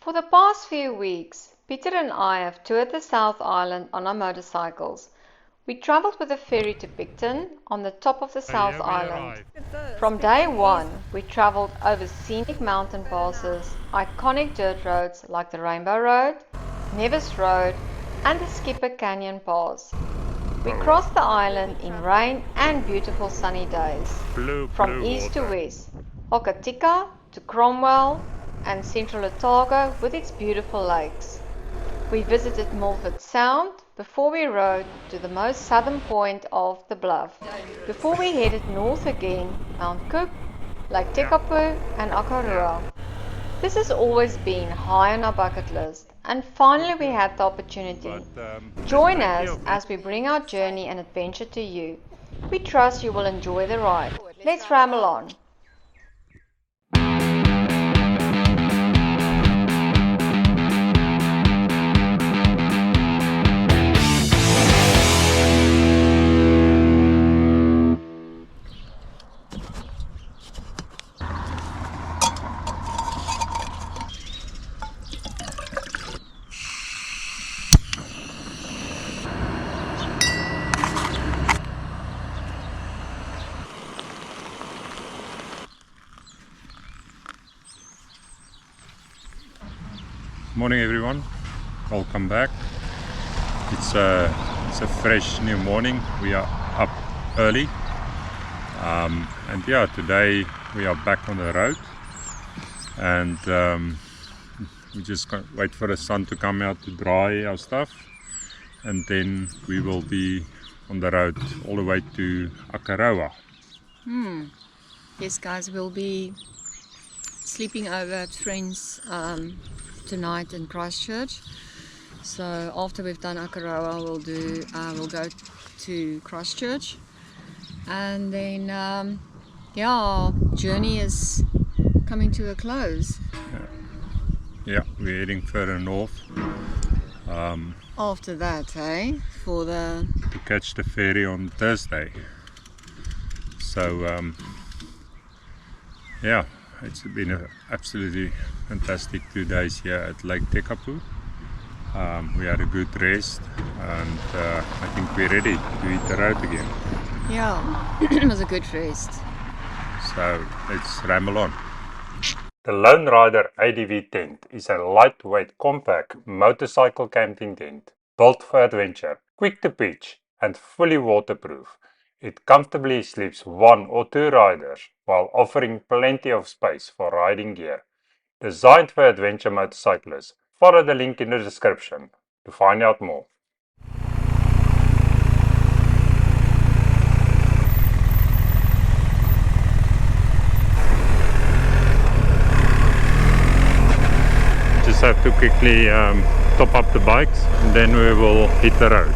For the past few weeks, Peter and I have toured the South Island on our motorcycles. We travelled with a ferry to Picton on the top of the South Island. From day one, we travelled over scenic mountain passes, iconic dirt roads like the Rainbow Road, Nevis Road and the Skipper Canyon Pass. We crossed the island in rain and beautiful sunny days. From east to west, Hokitika to Cromwell and Central Otago with its beautiful lakes. We visited Milford Sound before we rode to the most southern point of the bluff. Before we headed north again, Mount Cook, Lake Tekapo and Akaroa. This has always been high on our bucket list, and finally we had the opportunity. Join us as we bring our journey and adventure to you. We trust you will enjoy the ride. Let's ramble on. Morning everyone, welcome back. It's a fresh new morning. We are up early and yeah, today we are back on the road and we just can't wait for the sun to come out to dry our stuff, and then we will be on the road all the way to Akaroa. Yes guys, we'll be sleeping over at friends tonight in Christchurch. So after we've done Akaroa, we'll go to Christchurch, and then yeah, our journey is coming to a close. Yeah, we're heading further north. After that, to catch the ferry on Thursday. So yeah, it's been an absolutely fantastic 2 days here at Lake Tekapo. We had a good rest and I think we're ready to hit the road again. Yeah, it was a good rest. So let's ramble on. The Lone Rider ADV tent is a lightweight, compact motorcycle camping tent built for adventure, quick to pitch and fully waterproof. It comfortably sleeps 1 or 2 riders while offering plenty of space for riding gear. Designed for adventure motorcyclists, follow the link in the description to find out more. Just have to quickly top up the bikes and then we will hit the road.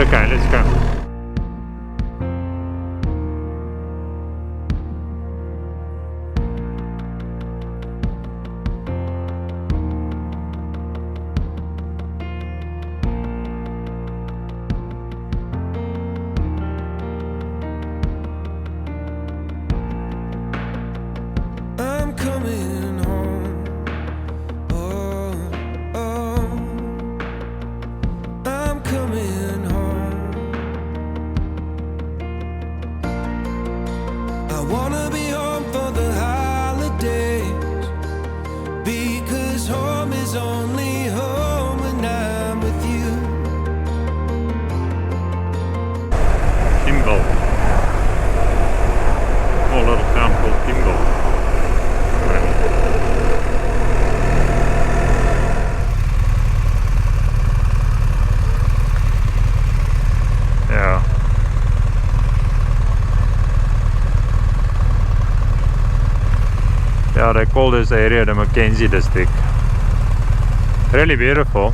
Okay, let's go. I'm coming home. Oh, I'm coming home. I wanna be home for the holidays, because home is only home when I'm with you. Kimball. Small little town called Kimball. Yeah. Yeah, they call this area the Mackenzie District. Really beautiful.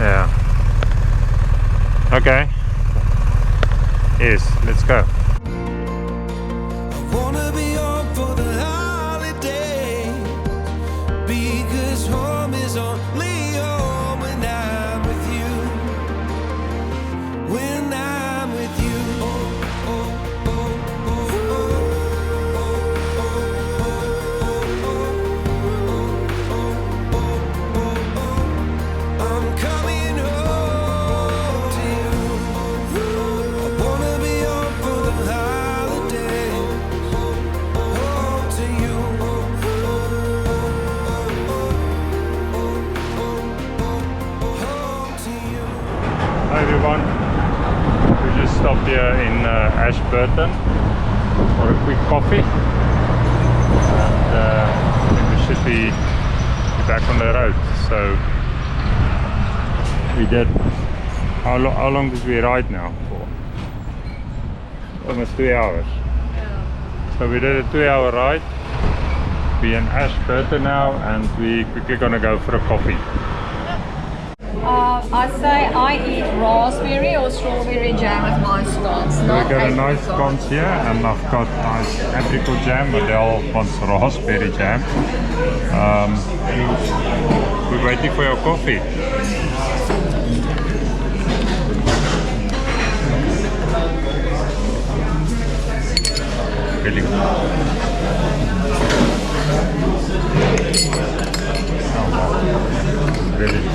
Yeah. Okay. Yes, let's go. I wanna be home for the holidays, because home is only home when I'm with you. When I'm with you. I'm coming home to you. I wanna be home for the holiday. Home to you. Home to you. Hi everyone, we just stopped here in Ashburton for a quick coffee, and then we should be back on the road. So we did, how long did we ride now for? Almost 2 hours. So we did a 2-hour ride. We're in Ashburton now, and we quickly gonna go for a coffee. I say I eat raspberry or strawberry jam with my scones. So we got a nice scones here, and I've got nice apricot jam. Adele wants raspberry jam. We're waiting for your coffee. Really good. Oh wow, really good.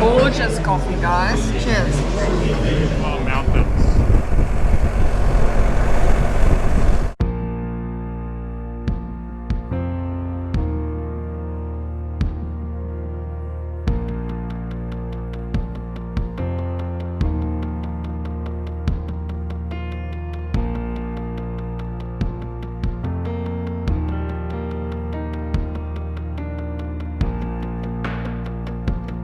Gorgeous coffee, guys. Cheers. Mountains.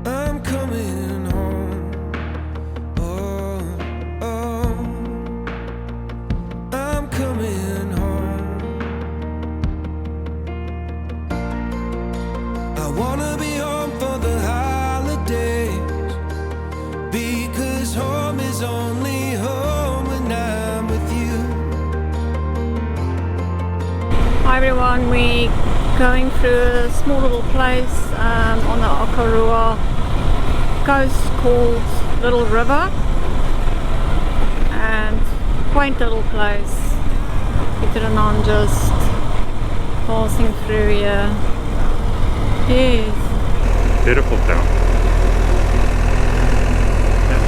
I'm coming home. Oh, oh. I'm coming home. I wanna be home for the holidays, because home is only home when I'm with you. Hi everyone, we're going through a small little place on the Akaroa coast called Little River, and quaint little place. Peter and I'm just passing through here. Yes. Beautiful town. Yeah.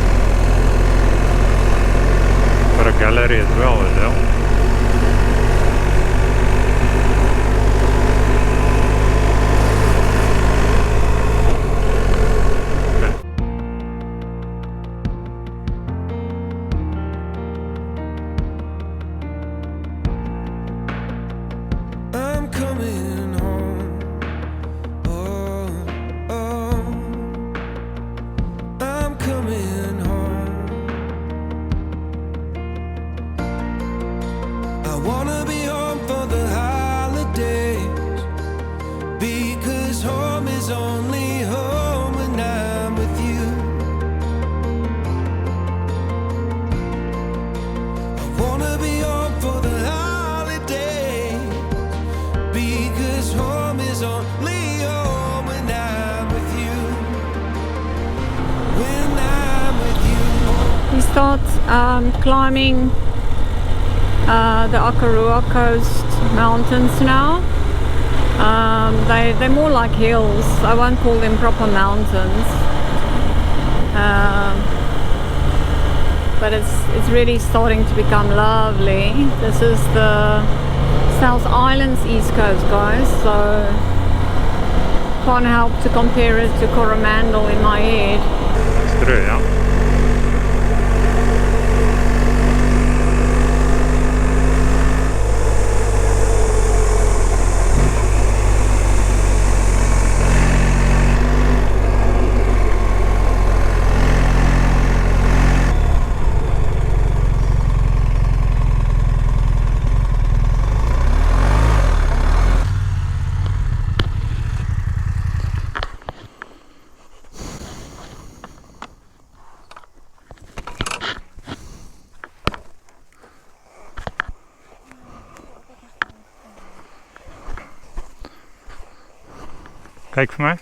Got a gallery as well, Adele. I'm coming home. Oh, oh. I'm coming home. I wanna be home for the holidays, because home is only home when I'm with you. I wanna be home for the holidays, because home is only home when I'm with you. When I'm with you. We start climbing the Akaroa coast mountains now. They're more like hills. I won't call them proper mountains. But it's really starting to become lovely. This is the South Island's east coast, guys, so can't help to compare it to Coromandel in my head. It's true, yeah. Kyk vir my.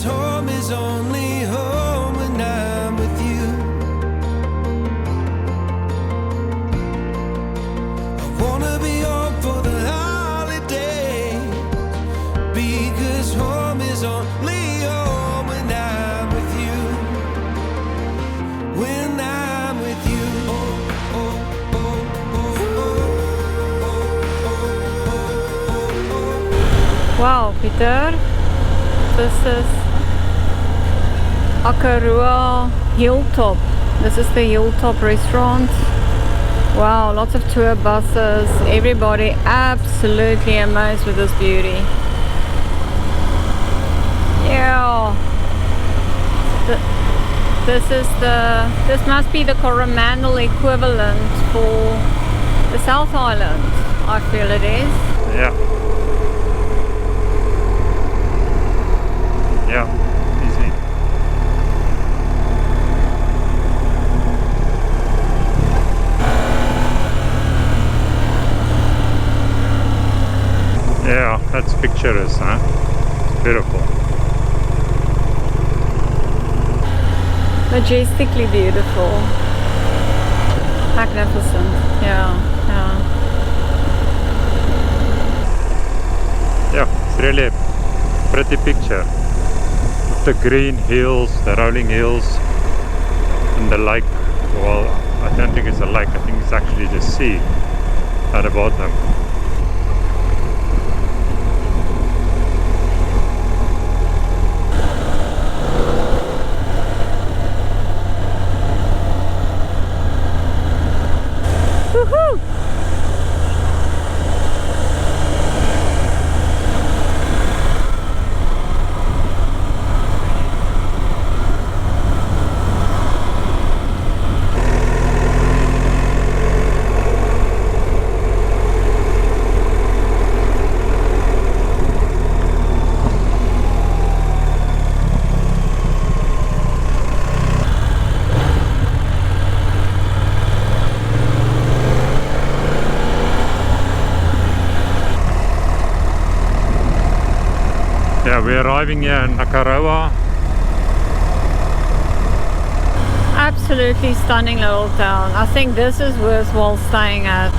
Home is only home when I'm with you. I wanna be home for the holiday, because home is only home when I'm with you. When I'm with you. Wow, Peter, this is Akaroa Hilltop. This is the Hilltop restaurant. Wow, lots of tour buses. Everybody absolutely amazed with this beauty. Yeah. This must be the Coromandel equivalent for the South Island. I feel it is. Yeah. Yeah, easy. Yeah, that's picturesque, huh? It's beautiful. Majestically beautiful. Magnificent. Yeah, yeah. Yeah, it's really a pretty picture. With the green hills, the rolling hills, and the lake. Well, I don't think it's a lake, I think it's actually the sea at the bottom. Woohoo! Yeah, we're arriving here in Akaroa. Absolutely stunning little town. I think this is worthwhile staying at.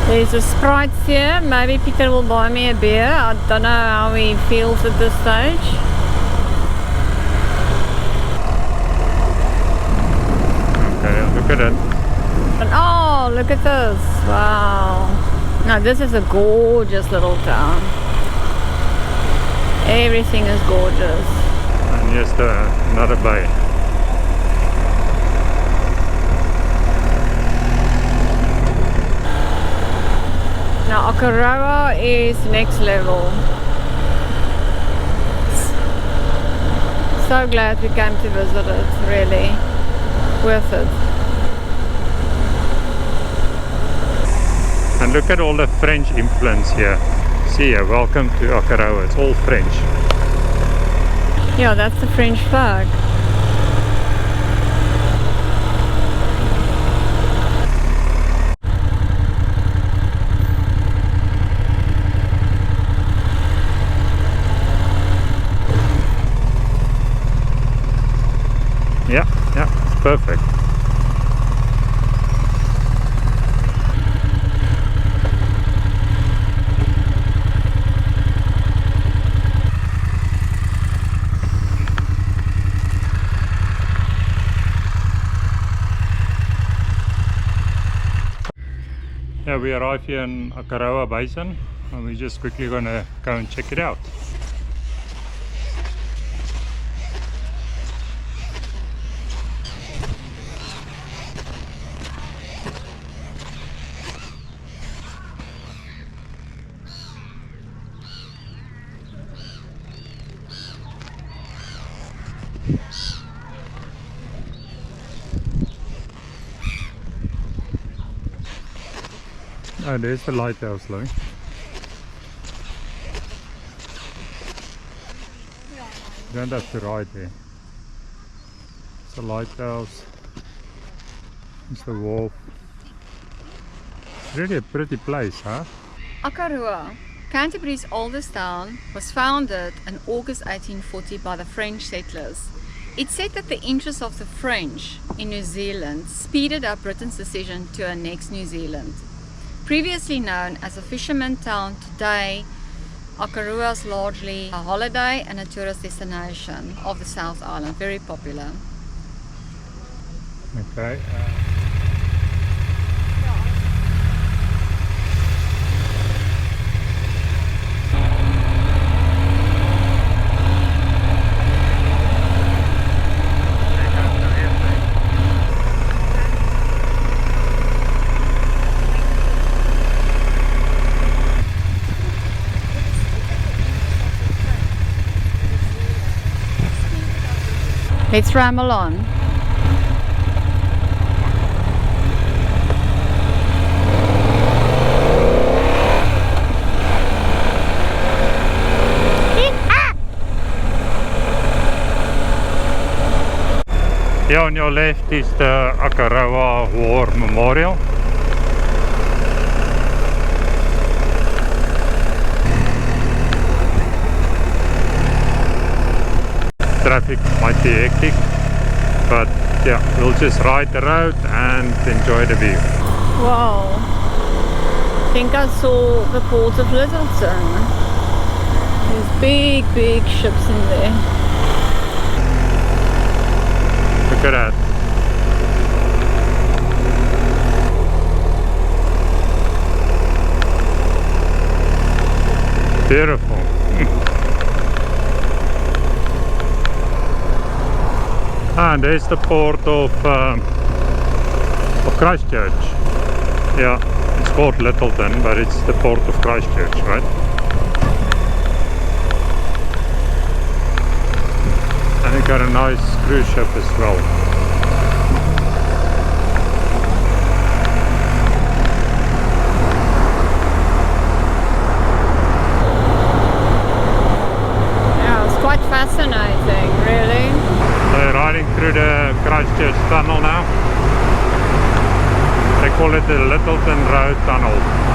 There's a Sprite here. Maybe Peter will buy me a beer. I don't know how he feels at this stage. Okay, look at it. And oh, look at this. Wow. Now this is a gorgeous little town. Everything is gorgeous. And here's another bay. Now Akaroa is next level. So glad we came to visit it, really. Worth it. And look at all the French influence here. See here, welcome to Akaroa. It's all French. Yeah, that's the French flag. Yeah, it's perfect. Yeah, we arrived here in Akaroa Basin and we're just quickly gonna go and check it out. Oh, there's the lighthouse, though. You don't have to ride there. It's a lighthouse. It's the wharf. It's really a pretty place, huh? Akaroa, Canterbury's oldest town, was founded in August 1840 by the French settlers. It's said that the interest of the French in New Zealand speeded up Britain's decision to annex New Zealand. Previously known as a fisherman town, today Akaroa is largely a holiday and a tourist destination of the South Island, very popular. Okay. Let's ramble on. Here on your left is the Akaroa War Memorial. Traffic might be hectic, but yeah, we'll just ride the road and enjoy the view. Wow, I think I saw the port of Lyttelton. There's big ships in there. Look at that. Beautiful. And there's the port of Christchurch. Yeah, it's called Lyttelton, but it's the port of Christchurch, right? And they got a nice cruise ship as well. Yeah, it's quite fascinating, really. They're riding through the Christchurch tunnel now. They call it the Lyttelton Road Tunnel.